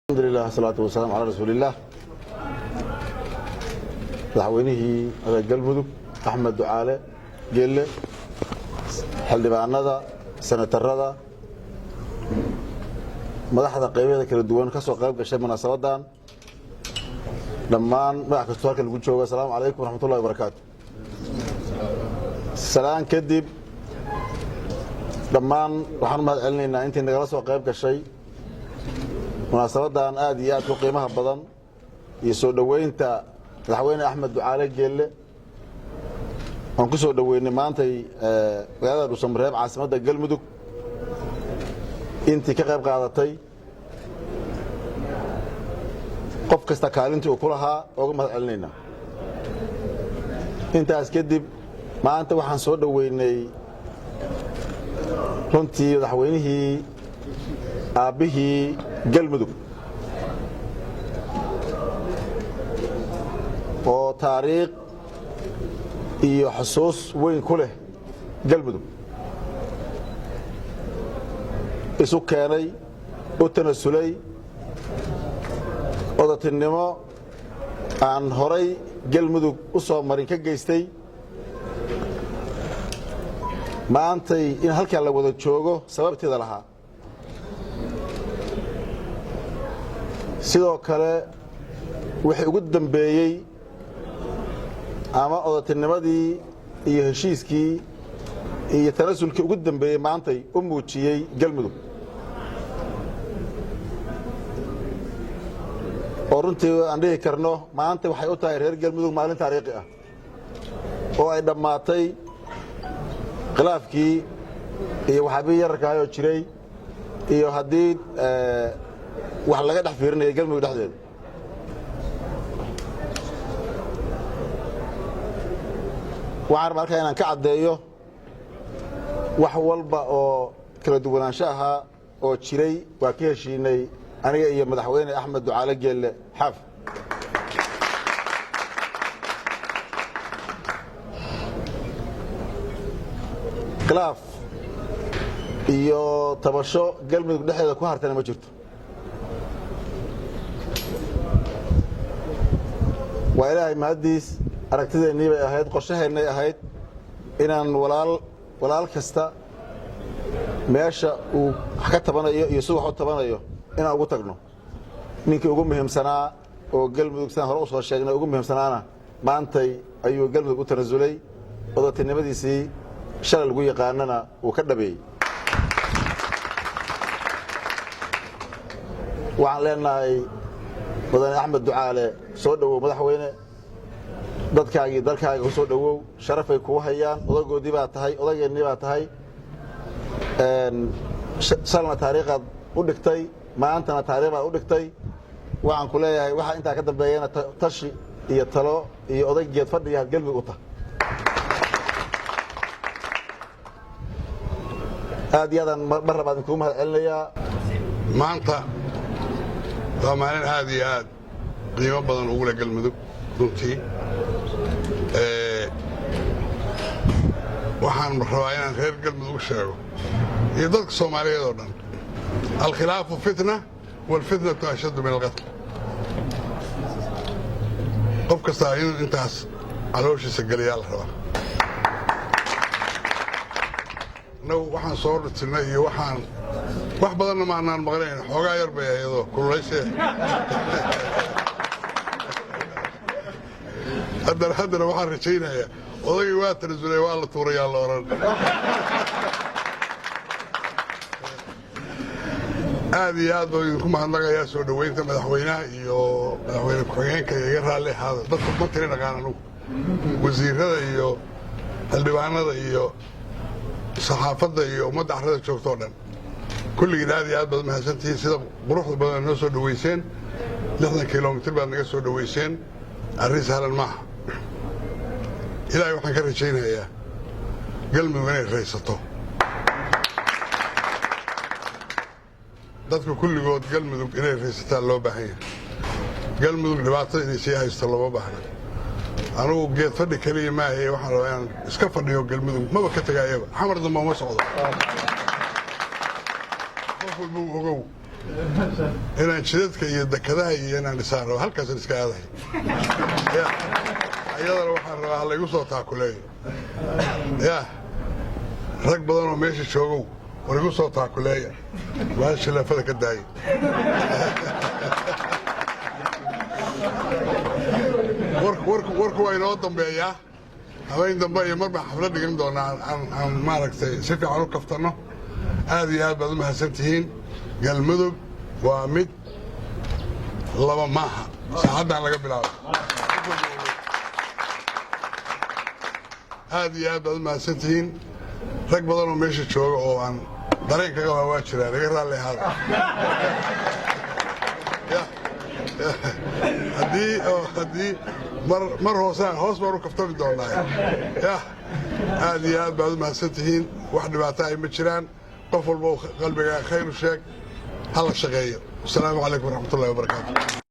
الحمد لله والصلاة والسلام على رسول الله مدحوينه galmudug أحمد دعالة جيلة xildhibaanada senatarada madaxda qaybaha kala duwan ka soo qayb gashay munaasabadan dhammaan madax kasta halka lagu joogo assalaamu calaykum waraxmatullaahi wabarakaatuh salaan kadib dhammaan waxaan mahad celinaynaa intii nagala soo qayb gashay munaasabadan aad iyo aad u qiimaha badan iyo soo dhaweynta madaxweyne Axmed Ducaale Geelle aan ku soo dhaweynay maantay magaalada Dhuusamareeb caasimadda Galmudug intii ka qayb qaadatay qof kasta kaalintii uu ku lahaa uga mahad celinaynaa intaas kadib maanta waxaan soo dhaweynay runtii madaxweynihii aabihii Galmudug oo taariikh iyo xusuus weyn ku leh Galmudug isu keenay u tanasulay odatinimo aan horay Galmudug u soo marin ka geystay maantay in halkan la wada joogo sababteeda lahaa sidoo kale wixii ugu dambeeyay ama odatinimadii iyo heshiiskii iyo tanasulkii ugu dambeeyay maantay u muujiyay Galmudug oo runtii aan dhihi karno maanta waxay u tahay reer Galmudug maalin taariikhi ah oo ay dhammaatay khilaafkii iyo waxaabii yararka oo jiray iyo haddii wax laga dhex fiirinaya Galmudug dhexdeeda waxaan markaa inaan ka cadeeyo wax walba oo kala duwanaansho ahaa oo jiray waa ka heshiinay aniga iyo madaxweyne Axmed Ducaale Geelle xaf khilaaf iyo tabasho Galmudug dhexdeeda ku hartana ma jirto waa ilaahay mahadiis aragtideennii bay ahayd qorshaheennay ahayd inaan walaal kasta meesha uu wax ka tabanayo iyo siduu wax u tabanayo inaan ugu tagno ninkii ugu muhiimsanaa oo Galmudug sidaan hore u soo sheegnay ugu muhiimsanaana maantay ayuu Galmudug u tanasulay odatinimadiisii shalay lagu yaqaanana uu ka dhabeeyey waxaan leenahay mudane Axmed Ducaale soo dhawow madaxweyne dadkaagii dalkaaga ku soo dhawow sharafay kugu hayaan odagoodii baa tahay odageennii baa tahay shalna taariikhaad u dhigtay maantana taariikh baad u dhigtay waxaan ku leeyahay waxa intaa ka dambeeyana tashi iyo talo iyo odaygeed fadhiga Galmudug u tahay aad iyo aadaan mar labaad idinkugu mahad celinayaa maanta waa maalin aad iyo aad qiimo badan ugu leh Galmudug runtii waxaan rabaa inaan reer Galmudug sheego iyo dadka Soomaaliyeed oo dhan alkhilaafu fitna walfitnatu ashaddu min alqatl qof kasta inuu intaas calooshiisa geliyaa la rabaa waxaan soo dhirnay iyo wax badanna ma aanan maqlayn xoogaa yar bay ayadoo kululaysay haddana waxaan rajaynayaa odagii waa tanasulay waa la tuurayaa la oran aad iyo aad baan idinku mahadnaqayaa soo dhaweynta madaxweynaha iyo madaxweyne ku-xigeenka iga raalli ahaada dadka ma tiri dhaqaan anugu wasiirada iyo xildhibaanada iyo saxaafadda iyo ummadda carrada joogto oo dhan kulligiin aad iyo aad baad mahadsantihiin sida quruxda badan noo soo dhaweyseen 60 kilomitir baad naga soo dhaweyseen arrin sahlan maaha ilaahay waxaan ka rajaynayaa Galmudug inay raysato dadka kulligood Galmudug inay raysataan loo baahan yahay Galmudug dhibaatada inay sii haysto looma baahna anugu geed fadhi kaliya maahay waxaan rabaa inaan iska fadhiyo Galmudug maba ka tagayaba xamar dambe uma socdo qof walba ogow inaan jidadka iyo dekadaha iyo inaan dhisaan rabo halkaasaan iska aadahay ayadana waxaan rabaa halaygu soo taakuleeyo rag badan oo meesha joogow war igu soo taakuleeya waa shilaafada ka daaya warku waa inoo dambeeyaa habeen dambe iyo mar baan xaflad dhigan doonaa aan maaragtay si fiican u kaftanno aad iyo aad baad u mahadsan tihiin galmudug waa mid laba maaha saacaddan laga bilaabo aad iyo aad baad u mahadsan tihiin rag badan oo meesha jooga oo aan dareen kaga waa jiraan iga raalli ahaada haddii mar hoos baan u kaftami doonaa aad iyo aad baad u mahadsan tihiin wax dhibaato ay ma jiraan qof walba qalbiga khayr u sheeg hala shaqeeyo wasalaamu calaykum waraxmatullahi wabarakaatu